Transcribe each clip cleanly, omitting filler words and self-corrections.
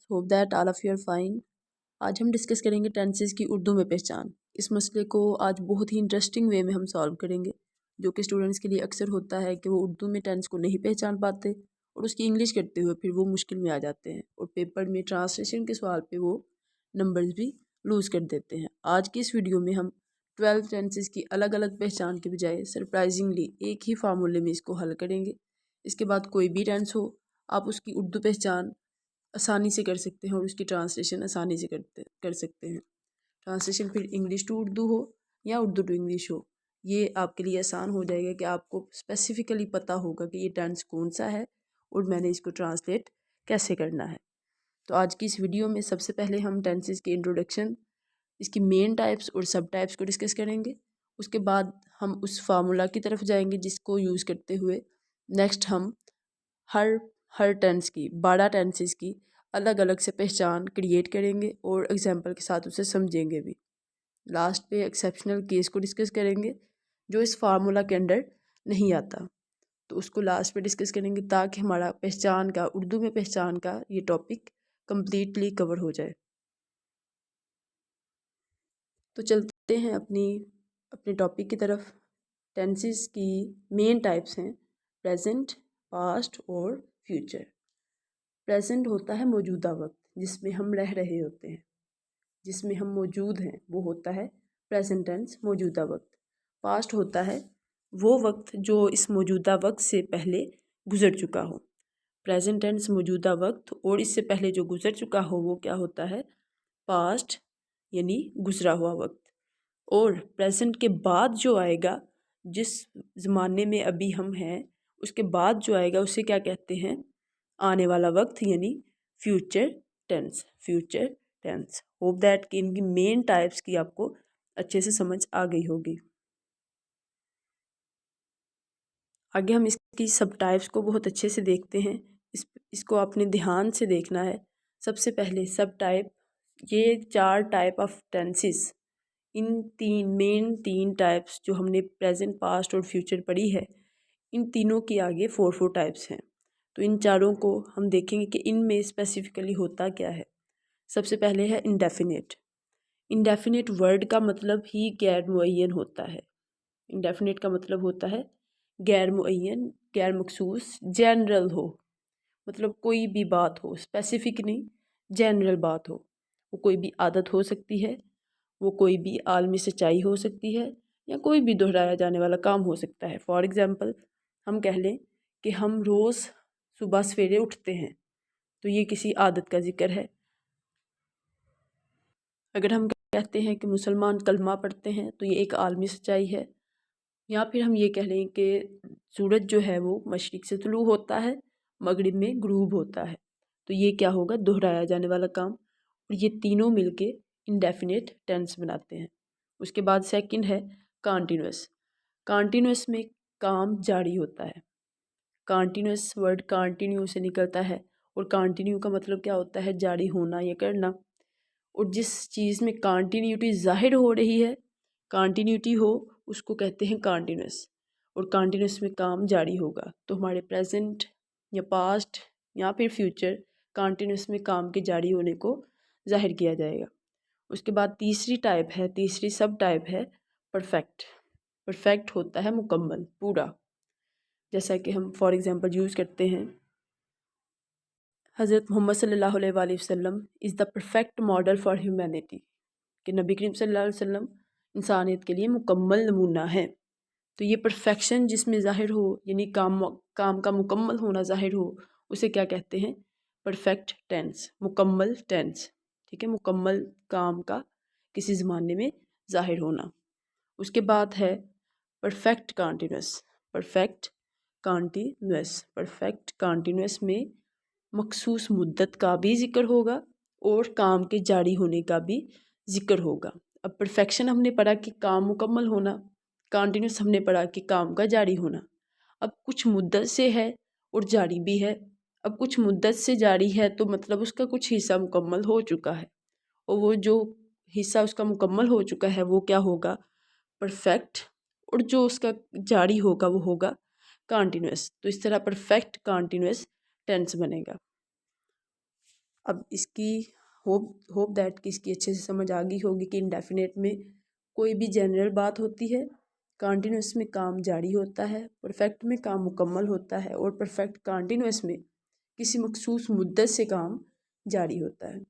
Hope that all of you are fine. आज हम discuss करेंगे टेंसेस की उर्दू में पहचान। इस मसले को आज बहुत ही इंटरेस्टिंग वे में हम सॉल्व करेंगे, जो कि स्टूडेंट्स के लिए अक्सर होता है कि वो उर्दू में टेंस को नहीं पहचान पाते और उसकी इंग्लिश करते हुए फिर वो मुश्किल में आ जाते हैं और पेपर में ट्रांसलेशन के सवाल पे वो नंबर्स भी लूज़ कर देते हैं। आज की इस वीडियो में हम 12 टेंसेस की अलग अलग पहचान के बजाय सरप्राइजिंगली एक ही फार्मूले में इसको हल करेंगे। इसके बाद कोई भी टेंस हो, आप उसकी उर्दू पहचान आसानी से कर सकते हैं और उसकी ट्रांसलेशन आसानी से कर सकते हैं। ट्रांसलेशन फिर इंग्लिश टू उर्दू हो या उर्दू टू इंग्लिश हो, ये आपके लिए आसान हो जाएगा कि आपको स्पेसिफिकली पता होगा कि ये टेंस कौन सा है और मैंने इसको ट्रांसलेट कैसे करना है। तो आज की इस वीडियो में सबसे पहले हम टेंसेस की इंट्रोडक्शन, इसकी मेन टाइप्स और सब टाइप्स को डिस्कस करेंगे। उसके बाद हम उस फार्मूला की तरफ जाएंगे जिसको यूज़ करते हुए नेक्स्ट हम हर हर टेंस की 12 टेंसेस की अलग अलग से पहचान क्रिएट करेंगे और एग्जाम्पल के साथ उसे समझेंगे भी। लास्ट पे एक्सेप्शनल केस को डिस्कस करेंगे जो इस फार्मूला के अंडर नहीं आता, तो उसको लास्ट पे डिस्कस करेंगे ताकि हमारा पहचान का, उर्दू में पहचान का ये टॉपिक कम्प्लीटली कवर हो जाए। तो चलते हैं अपने टॉपिक की तरफ। टेंसेस की मेन टाइप्स हैं प्रेजेंट, पास्ट और फ्यूचर। प्रेजेंट होता है मौजूदा वक्त जिसमें हम रह रहे होते हैं, जिसमें हम मौजूद हैं, वो होता है प्रेजेंट टेंस, मौजूदा वक्त। पास्ट होता है वो वक्त जो इस मौजूदा वक्त से पहले गुजर चुका हो। प्रेजेंट टेंस मौजूदा वक्त और इससे पहले जो गुजर चुका हो वो क्या होता है, पास्ट, यानी गुजरा हुआ वक्त। और प्रेजेंट के बाद जो आएगा, जिस ज़माने में अभी हम हैं उसके बाद जो आएगा उसे क्या कहते हैं, आने वाला वक्त, यानी future tense. Future tense. Hope that कि इनकी मेन टाइप्स की आपको अच्छे से समझ आ गई होगी। आगे हम इसकी सब टाइप्स को बहुत अच्छे से देखते हैं। इसको आपने ध्यान से देखना है। सबसे पहले सब टाइप, ये 4 टाइप ऑफ टेंसेस, इन तीन टाइप्स जो हमने प्रेजेंट, पास्ट और फ्यूचर पढ़ी है, इन तीनों की आगे 4 टाइप्स हैं। तो इन चारों को हम देखेंगे कि इनमें स्पेसिफिकली होता क्या है। सबसे पहले है इंडेफिनिट। इंडेफिनिट वर्ड का मतलब ही गैर मुअय्यन होता है। इंडेफिनिट का मतलब होता है गैर मुअय्यन, गैर मखसूस, जनरल हो, मतलब कोई भी बात हो, स्पेसिफिक नहीं, जनरल बात हो। वो कोई भी आदत हो सकती है, वो कोई भी आलमी सच्चाई हो सकती है, या कोई भी दोहराया जाने वाला काम हो सकता है। फॉर एग्ज़ाम्पल हम कह लें कि हम रोज़ सुबह सवेरे उठते हैं, तो ये किसी आदत का जिक्र है। अगर हम कहते हैं कि मुसलमान कलमा पढ़ते हैं, तो ये एक आलमी सच्चाई है। या फिर हम ये कह लें कि सूरज जो है वो मशरिक़ से तुलू होता है, मगरिब में गुरूब होता है, तो ये क्या होगा, दोहराया जाने वाला काम। और ये तीनों मिलके इंडेफिनिट टेंस बनाते हैं। उसके बाद सेकंड है कॉन्टीन्यूअस। कॉन्टीन्यूअस में काम जारी होता है। कॉन्टीन्यूअस वर्ड कॉन्टिन्यू से निकलता है और कॉन्टिन्यू का मतलब क्या होता है, जारी होना या करना। और जिस चीज़ में कॉन्टीन्यूटी ज़ाहिर हो रही है, कॉन्टीन्यूटी हो, उसको कहते हैं कॉन्टीन्यूअस। और कॉन्टीन्यूअस में काम जारी होगा, तो हमारे प्रेजेंट या पास्ट या फिर फ्यूचर कॉन्टीन्यूअस में काम के जारी होने को जाहिर किया जाएगा। उसके बाद तीसरी सब टाइप है परफेक्ट। परफेक्ट होता है मुकम्मल, पूरा। जैसा कि हम फॉर एग्ज़ाम्पल यूज़ करते हैं, हज़रत मोहम्मद सल्लल्लाहु अलैहि वसल्लम is the perfect model for humanity, कि नबी करीम सल्लल्लाहु अलैहि वसल्लम इंसानियत के लिए मुकम्मल नमूना है। तो ये परफेक्शन जिसमें ज़ाहिर हो, यानी काम का मुकम्मल होना ज़ाहिर हो, उसे क्या कहते हैं, परफेक्ट टेंस, मुकम्मल टेंस। ठीक है, मुकम्मल काम का किसी ज़माने में ज़ाहिर होना। उसके बाद है perfect continuous. Perfect continuous, perfect continuous में मखसूस मुद्दत का भी ज़िक्र होगा और काम के जारी होने का भी ज़िक्र होगा। अब परफेक्शन हमने पढ़ा कि काम मुकम्मल होना, कॉन्टीन्यूअस हमने पढ़ा कि काम का जारी होना। अब कुछ मुद्दत से है और जारी भी है। अब कुछ मुद्दत से जारी है तो मतलब उसका कुछ हिस्सा मुकम्मल हो चुका है, और वो जो हिस्सा उसका मुकम्मल हो चुका है वो क्या होगा, परफेक्ट। और जो उसका जारी होगा वो होगा कॉन्टीन्यूअस। तो इस तरह परफेक्ट कॉन्टीन्यूअस टेंस बनेगा। अब इसकी होप दैट कि इसकी अच्छे से समझ आ गई होगी कि इंडेफिनेट में कोई भी जनरल बात होती है, कॉन्टिन्यूस में काम जारी होता है, परफेक्ट में काम मुकम्मल होता है और परफेक्ट कॉन्टिन्यूस में किसी मखसूस मुद्दत से काम जारी होता है।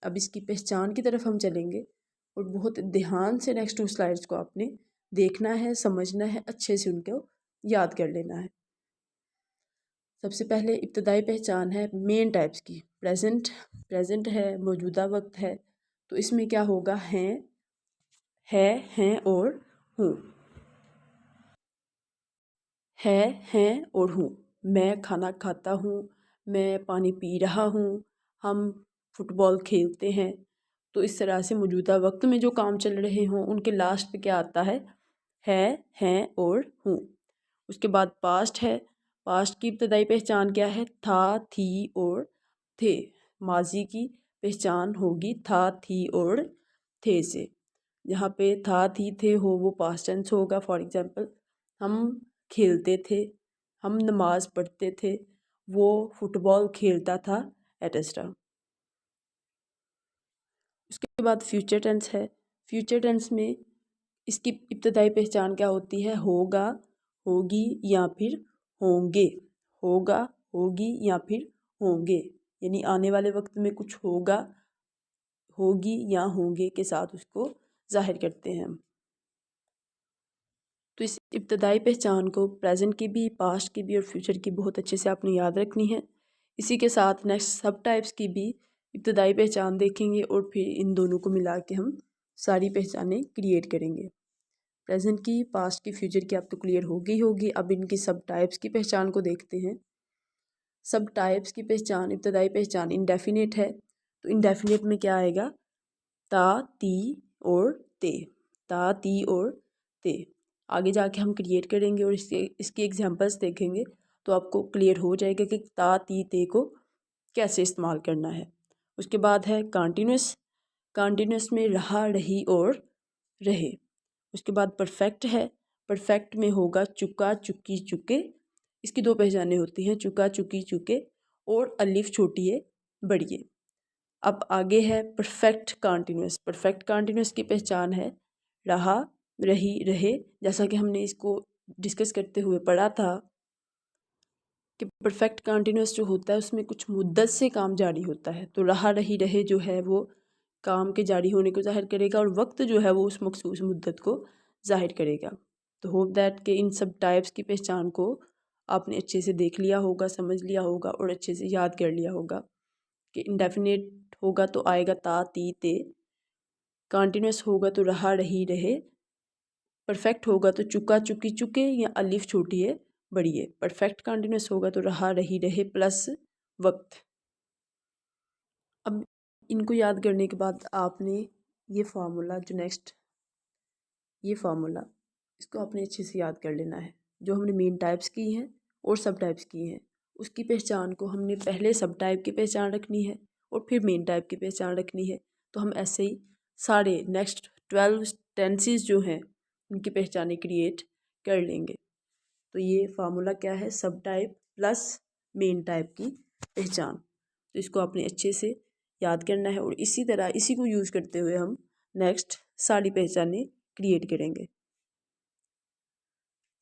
अब इसकी पहचान की तरफ हम चलेंगे और बहुत ध्यान से नेक्स्ट 2 स्लाइड्स को आपने देखना है, समझना है, अच्छे से उनको याद कर लेना है। सबसे पहले इब्तदाई पहचान है मेन टाइप्स की। प्रेजेंट है, मौजूदा वक्त है, तो इसमें क्या होगा, हैं और हूँ। हैं और हूँ। मैं खाना खाता हूँ, मैं पानी पी रहा हूँ, हम फुटबॉल खेलते हैं। तो इस तरह से मौजूदा वक्त में जो काम चल रहे हों उनके लास्ट पे क्या आता है, हैं और हूँ। उसके बाद पास्ट है। पास्ट की इब्तदाई पहचान क्या है, था, थी और थे। माजी की पहचान होगी था, थी और थे से। जहाँ पे था, थी, थे हो वो पास्ट टेंस होगा। फॉर एग्जांपल, हम खेलते थे, हम नमाज पढ़ते थे, वो फुटबॉल खेलता था, एटसेट्रा। उसके बाद फ्यूचर टेंस है। फ्यूचर टेंस में इसकी इब्तदाई पहचान क्या होती है, होगा, होगी या फिर होंगे। होगा, होगी या फिर होंगे, यानी आने वाले वक्त में कुछ होगा, होगी या होंगे के साथ उसको जाहिर करते हैं हम। तो इस इब्तदाई पहचान को प्रेजेंट की भी, पास्ट की भी और फ्यूचर की बहुत अच्छे से आपने याद रखनी है। इसी के साथ नेक्स्ट सब टाइप्स की भी इब्तदाई पहचान देखेंगे और फिर इन दोनों को मिला के हम सारी पहचानें क्रिएट करेंगे। प्रेजेंट की, पास्ट की, फ्यूचर की अब तो क्लियर होगी। अब इनकी सब टाइप्स की पहचान को देखते हैं। सब टाइप्स की पहचान, इब्तदाई पहचान इंडेफिनेट है, तो इंडेफिनेट में क्या आएगा, ता, ती और ते। ता, ती और ते। आगे जाके हम क्रिएट करेंगे और इसकी एग्जांपल्स देखेंगे तो आपको क्लियर हो जाएगा कि ता, ती, ते को कैसे इस्तेमाल करना है। उसके बाद है कॉन्टीन्यूस। कॉन्टीन्यूस में रहा, रही और रहे। उसके बाद परफेक्ट है। परफेक्ट में होगा चुका, चुकी, चुके। इसकी 2 पहचानें होती हैं, चुका, चुकी, चुके और अलिफ छोटी है, बड़ी है। अब आगे है परफेक्ट कॉन्टीन्यूस। परफेक्ट कॉन्टीन्यूस की पहचान है रहा, रही, रहे। जैसा कि हमने इसको डिस्कस करते हुए पढ़ा था कि परफेक्ट कॉन्टीन्यूस जो होता है उसमें कुछ मुद्दत से काम जारी होता है, तो रहा, रही, रहे जो है वो काम के जारी होने को जाहिर करेगा और वक्त जो है वो उस मखसूस मुद्दत को जाहिर करेगा। तो होप दैट कि इन सब टाइप्स की पहचान को आपने अच्छे से देख लिया होगा, समझ लिया होगा और अच्छे से याद कर लिया होगा कि इंडेफिनेट होगा तो आएगा ता, ती, ते। कॉन्टीन्यूस होगा तो रहा, रही, रहे। परफेक्ट होगा तो चुका, चुकी, चुके या अलिफ छोटी है, बड़ी है। परफेक्ट कॉन्टीन्यूस होगा तो रहा, रही, रहे प्लस वक्त। अब इनको याद करने के बाद आपने ये फार्मूला जो नेक्स्ट, ये फार्मूला इसको आपने अच्छे से याद कर लेना है। जो हमने मेन टाइप्स की हैं और सब टाइप्स की हैं, उसकी पहचान को हमने पहले सब टाइप की पहचान रखनी है और फिर मेन टाइप की पहचान रखनी है। तो हम ऐसे ही सारे नेक्स्ट 12 टेंसेस जो हैं उनकी पहचानें क्रिएट कर लेंगे। तो ये फार्मूला क्या है, सब टाइप प्लस मेन टाइप की पहचान। तो इसको आपने अच्छे से याद करना है और इसी तरह इसी को यूज़ करते हुए हम नेक्स्ट सारी पहचानें क्रिएट करेंगे।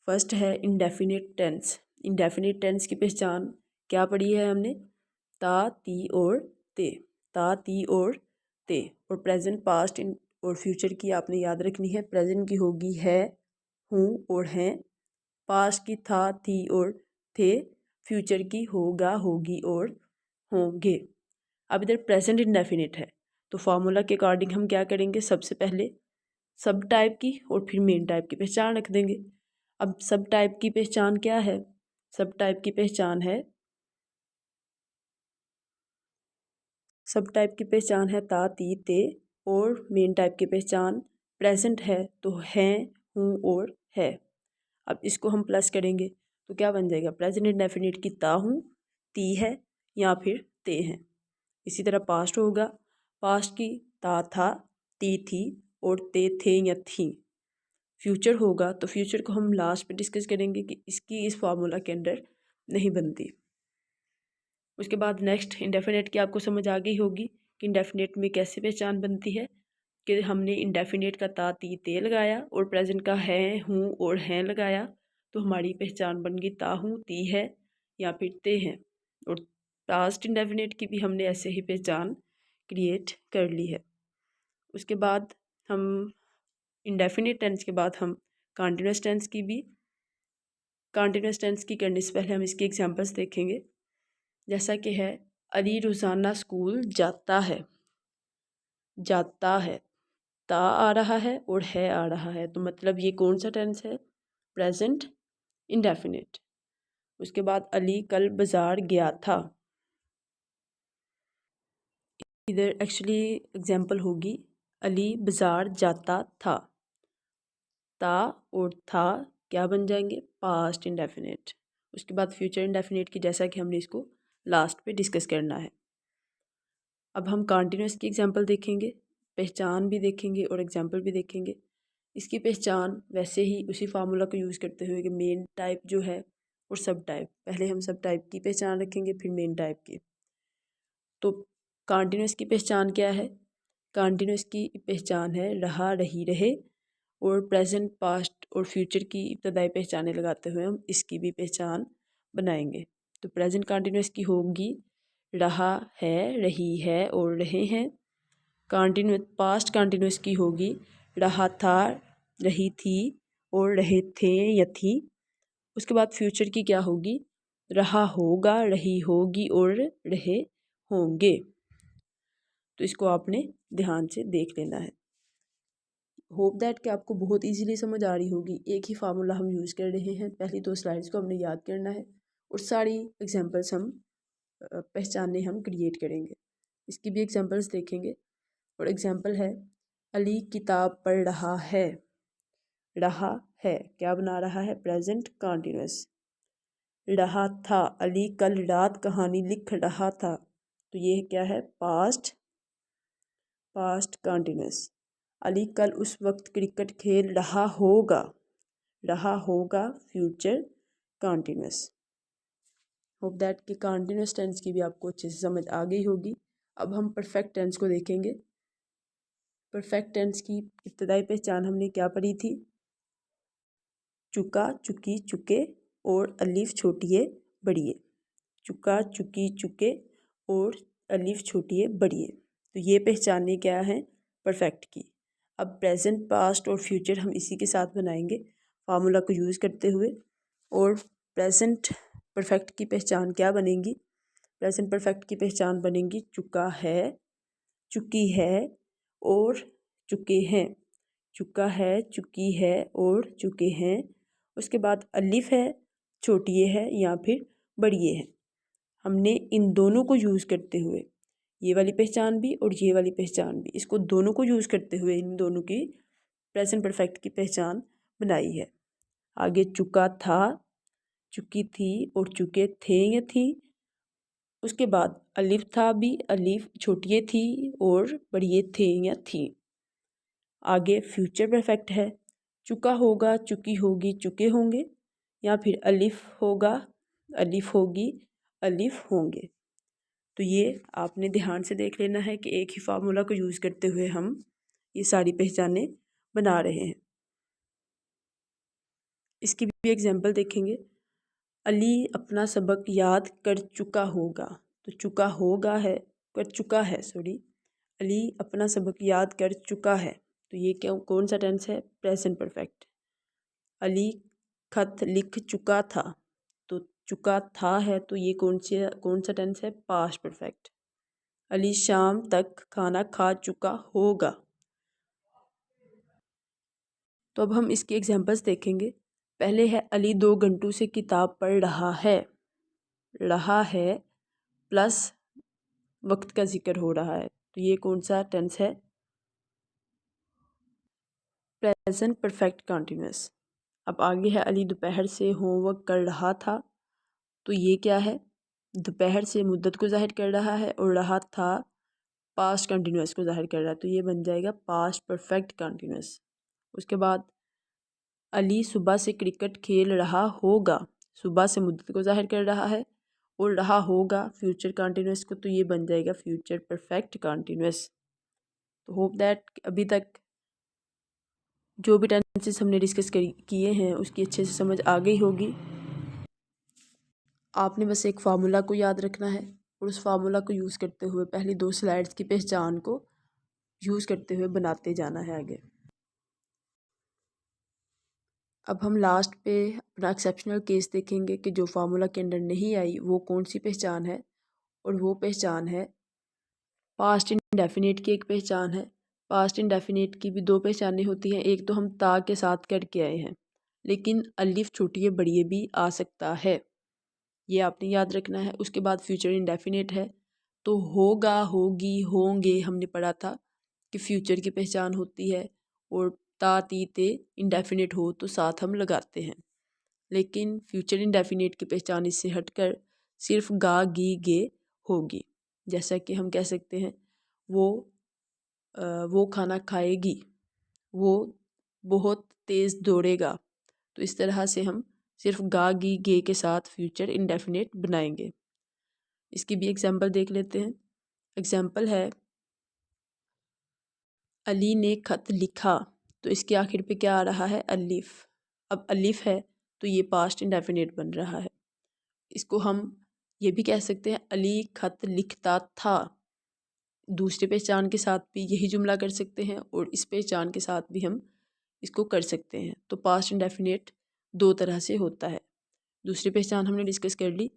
फर्स्ट है इंडेफिनिट टेंस। इंडेफिनिट टेंस की पहचान क्या पढ़ी है हमने, ता, ती और ते। ता, ती और ते। और प्रेजेंट, पास्ट और फ्यूचर की आपने याद रखनी है। प्रेजेंट की होगी है, हूँ और हैं। पास्ट की था, थी और थे। फ्यूचर की होगा, होगी और होंगे। अब इधर प्रेजेंट इंडेफिनिट है, तो फार्मूला के अकॉर्डिंग हम क्या करेंगे, सबसे पहले सब टाइप की और फिर मेन टाइप की पहचान रख देंगे। अब सब टाइप की पहचान क्या है, सब टाइप की पहचान है, सब टाइप की पहचान है ता, ती, ते। और मेन टाइप की पहचान प्रेजेंट है तो हैं, हूँ और है। अब इसको हम प्लस करेंगे तो क्या बन जाएगा, प्रेजेंट इंडेफिनिट की ता, हूँ, ती है या फिर ते हैं। इसी तरह पास्ट होगा, पास्ट की ता, था, ती, थी और ते, थे या थी। फ्यूचर होगा तो फ्यूचर को हम लास्ट पे डिस्कस करेंगे कि इसकी इस फार्मूला के अंडर नहीं बनती। उसके बाद नेक्स्ट इंडेफिनेट की आपको समझ आ गई होगी कि इंडेफिनेट में कैसे पहचान बनती है, कि हमने इंडेफिनेट का ता ती ते लगाया और प्रेजेंट का है हूँ और हैं लगाया, तो हमारी पहचान बन गई ता हूँ ती है या फिर ते हैं। और पास्ट इंडेफिनेट की भी हमने ऐसे ही पहचान क्रिएट कर ली है। उसके बाद हम इंडेफिनेट टेंस के बाद हम कॉन्टिन्यूस टेंस की भी, कॉन्टिन्यूस टेंस की करने से पहले हम इसकी एग्जांपल्स देखेंगे। जैसा कि है, अली रोज़ाना स्कूल जाता है। जाता है, ता आ रहा है और है आ रहा है, तो मतलब ये कौन सा टेंस है? Present indefinite. उसके बाद अली कल बाज़ार गया था। इधर एक्चुअली एग्जांपल होगी अली बाज़ार जाता था। ता और था क्या बन जाएंगे? Past indefinite. उसके बाद फ्यूचर इंडेफिनिट की, जैसा कि हमने इसको लास्ट पे डिस्कस करना है। अब हम कॉन्टिन्यूस की एग्जांपल देखेंगे, पहचान भी देखेंगे और एग्जांपल भी देखेंगे। इसकी पहचान वैसे ही उसी फार्मूला को यूज़ करते हुए कि मेन टाइप जो है और सब टाइप, पहले हम सब टाइप की पहचान रखेंगे फिर मेन टाइप की। तो कॉन्टिन्यूस की पहचान क्या है? कॉन्टिन्यूस की पहचान है रहा रही रहे, और प्रेजेंट पास्ट और फ्यूचर की इब्तदाई पहचानें लगाते हुए हम इसकी भी पहचान बनाएंगे। तो प्रेजेंट कॉन्टिन्यूस की होगी रहा है, रही है और रहे हैं। कॉन्टिन्यूस पास्ट कॉन्टिन्यूस की होगी रहा था, रही थी और रहे थे या थी। उसके बाद फ्यूचर की क्या होगी? रहा होगा, रही होगी और रहे होंगे। तो इसको आपने ध्यान से देख लेना है। होप दैट कि आपको बहुत इजीली समझ आ रही होगी। एक ही फार्मूला हम यूज़ कर रहे हैं, पहली 2 स्लाइड्स को हमने याद करना है और सारी एग्जांपल्स हम पहचानने हम क्रिएट करेंगे। इसकी भी एग्जांपल्स देखेंगे। और एग्जांपल है अली किताब पढ़ रहा है। रहा है क्या बना रहा है? Present continuous. रहा था, अली कल रात कहानी लिख रहा था, तो ये क्या है? Past, past continuous. अली कल उस वक्त क्रिकेट खेल रहा होगा। रहा होगा फ्यूचर कॉन्टिन्यूस। होप दैट कि कॉन्टिन्यूस टेंस की भी आपको अच्छे से समझ आ गई होगी। अब हम परफेक्ट टेंस को देखेंगे। परफेक्ट टेंस की इब्तदाई पहचान हमने क्या पढ़ी थी? चुका, चुकी, चुके और अलिफ छोटिए बड़िए। चुका, चुकी, चुके और अलिफ छोटिए बड़िए, तो ये पहचाने क्या है? परफेक्ट की। अब प्रेजेंट, पास्ट और फ्यूचर हम इसी के साथ बनाएंगे फार्मूला को यूज़ करते हुए। और प्रेजेंट परफेक्ट की पहचान क्या बनेगी? प्रेजेंट परफेक्ट की पहचान बनेगी चुका है, चुकी है और चुके हैं। चुका है, चुकी है और चुके हैं। उसके बाद अलिफ है, छोटिए है या फिर बड़िए है। हमने इन दोनों को यूज़ करते हुए, ये वाली पहचान भी और ये वाली पहचान भी, इसको दोनों को यूज़ करते हुए इन दोनों की प्रेजेंट परफेक्ट की पहचान बनाई है। आगे चुका था, चुकी थी और चुके थे या थी। उसके बाद अलिफ था भी, अलिफ छोटिए थी और बड़िए थे या थी। आगे फ्यूचर परफेक्ट है, चुका होगा, चुकी होगी, चुके होंगे, या फिर अलिफ होगा, अलिफ होगी, अलिफ होंगे। तो ये आपने ध्यान से देख लेना है कि एक ही फार्मूला को यूज़ करते हुए हम ये सारी पहचानें बना रहे हैं। इसकी भी एग्जांपल देखेंगे। अली अपना सबक याद कर चुका होगा, तो चुका होगा है, कर चुका है सॉरी। अली अपना सबक याद कर चुका है, तो ये क्या कौन सा टेंस है? Present perfect. अली खत लिख चुका था, तो चुका था है, तो ये कौन सा टेंस है? Past perfect. अली शाम तक खाना खा चुका होगा। तो अब हम इसकी एग्जांपल्स देखेंगे। पहले है अली 2 घंटों से किताब पढ़ रहा है। रहा है प्लस वक्त का जिक्र हो रहा है, तो ये कौन सा टेंस है? Present perfect continuous. अब आगे है अली दोपहर से होमवर्क कर रहा था, तो ये क्या है? दोपहर से मुद्दत को जाहिर कर रहा है और रहा था पास्ट कंटिन्यूअस को जाहिर कर रहा है, तो ये बन जाएगा पास्ट परफेक्ट कंटिन्यूअस। उसके बाद अली सुबह से क्रिकेट खेल रहा होगा, सुबह से मुद्दत को जाहिर कर रहा है और रहा होगा फ्यूचर कंटिन्यूस को तो ये बन जाएगा फ्यूचर परफेक्ट कंटिन्यूस। तो होप दैट अभी तक जो भी टेंसेस हमने डिस्कस किए हैं उसकी अच्छे से समझ आ गई होगी। आपने बस एक फार्मूला को याद रखना है और उस फार्मूला को यूज़ करते हुए पहली 2 स्लाइड्स की पहचान को यूज़ करते हुए बनाते जाना है आगे। अब हम लास्ट पे अपना एक्सेप्शनल केस देखेंगे कि जो फार्मूला के अंदर नहीं आई वो कौन सी पहचान है, और वो पहचान है पास्ट इंडेफिनिट की एक पहचान है। पास्ट इंडेफिनिट की भी 2 पहचानें होती हैं, एक तो हम ता के साथ करके आए हैं, लेकिन अलिफ छोटी बड़ी भी आ सकता है, ये आपने याद रखना है। उसके बाद फ्यूचर इंडेफिनिट है, तो होगा, होगी, होंगे हमने पढ़ा था कि फ्यूचर की पहचान होती है, और ता ती ते इंडेफिनिट हो तो साथ हम लगाते हैं। लेकिन फ्यूचर इंडेफिनिट की पहचान इससे हटकर सिर्फ गा गी गे होगी। जैसा कि हम कह सकते हैं वो खाना खाएगी, वो बहुत तेज़ दौड़ेगा। तो इस तरह से हम सिर्फ गा गी गे के साथ फ्यूचर इंडेफिनिट बनाएंगे। इसकी भी एग्जांपल देख लेते हैं। एग्जांपल है अली ने खत लिखा, तो इसके आखिर पे क्या आ रहा है, अलिफ। अब अलिफ है तो ये पास्ट इंडेफिनिट बन रहा है। इसको हम ये भी कह सकते हैं अली खत लिखता था। दूसरी पहचान के साथ भी यही जुमला कर सकते हैं और इस पहचान के साथ भी हम इसको कर सकते हैं। तो पास्ट इंडेफिनिट 2 तरह से होता है। दूसरी पहचान हमने डिस्कस कर ली।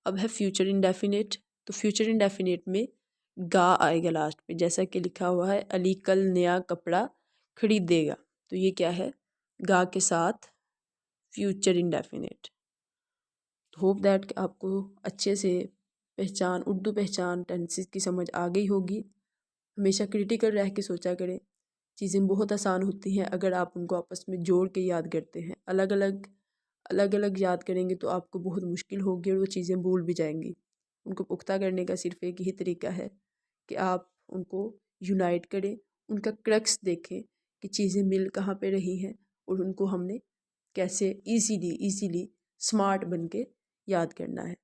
अब है फ्यूचर इंडेफिनिट। तो फ्यूचर इंडेफिनिट में गा आएगा लास्ट में, जैसा कि लिखा हुआ है अली कल नया कपड़ा खरीदेगा। तो ये क्या है, गा के साथ फ्यूचर इंडेफिनिट। होप दैट आपको अच्छे से पहचान, उर्दू पहचान, टेंसेस की समझ आ गई होगी। हमेशा क्रिटिकल रह के सोचा करें, चीज़ें बहुत आसान होती हैं अगर आप उनको आपस में जोड़ के याद करते हैं। अलग अलग याद करेंगे तो आपको बहुत मुश्किल होगी और वो चीज़ें भूल भी जाएंगी। उनको पुख्ता करने का सिर्फ एक ही तरीका है कि आप उनको यूनाइट करें, उनका क्रक्स देखें कि चीज़ें मिल कहाँ पे रही हैं और उनको हमने कैसे इजीली स्मार्ट बन के याद करना है।